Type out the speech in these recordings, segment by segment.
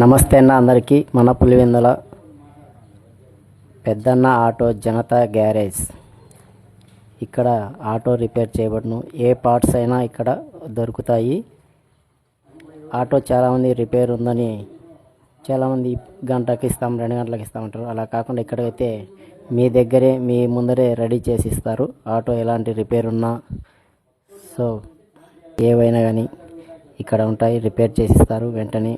నమస్తే అన్న అందరికీ. మన పులివెందుల పెద్దన్న ఆటో జనతా గ్యారేజ్. ఇక్కడ ఆటో రిపేర్ చేయబడును. ఏ పార్ట్స్ అయినా ఇక్కడ దొరుకుతాయి. ఆటో చాలామంది రిపేర్ ఉందని చాలామంది గంటకి ఇస్తాం, 2 గంటలకు ఇస్తామంటారు. అలా కాకుండా ఇక్కడైతే మీ దగ్గరే మీ ముందరే రెడీ చేసి ఇస్తారు. ఆటో ఎలాంటి రిపేర్ ఉన్నా ఏవైనా కానీ ఇక్కడ ఉంటాయి, రిపేర్ చేసిస్తారు వెంటనే.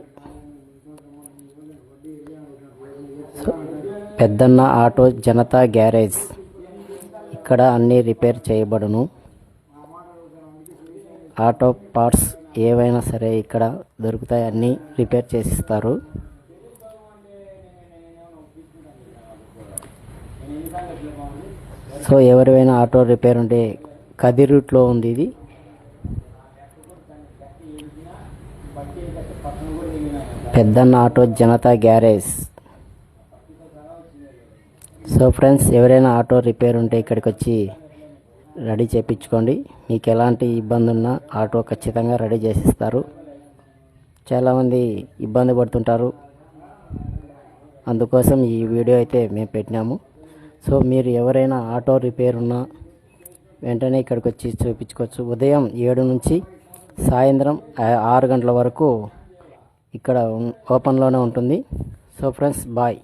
పెద్దన్న ఆటో జనతా గ్యారేజ్. ఇక్కడ అన్నీ రిపేర్ చేయబడును. ఆటో పార్ట్స్ ఏవైనా సరే ఇక్కడ దొరుకుతాయి, అన్నీ రిపేర్ చేసిస్తారు. ఎవరివైనా ఆటో రిపేర్ ఉంటే కదిరి రూట్లో ఉంది ఇది. పెద్దన్న ఆటో జనతా గ్యారేజ్. ఫ్రెండ్స్, ఎవరైనా ఆటో రిపేర్ ఉంటే ఇక్కడికి వచ్చి రెడీ చేయించుకోండి. మీకు ఎలాంటి ఇబ్బంది ఉన్నా ఆటో ఖచ్చితంగా రెడీ చేసిస్తారు. చాలామంది ఇబ్బంది పడుతుంటారు, అందుకోసం ఈ వీడియో అయితే మేము పెట్టినాము. మీరు ఎవరైనా ఆటో రిపేర్ ఉన్నా వెంటనే ఇక్కడికి వచ్చి చూపించుకోవచ్చు. ఉదయం 7 నుంచి సాయంత్రం 6 గంటల వరకు ఇక్కడ ఓపెన్లోనే ఉంటుంది. Friends, bye.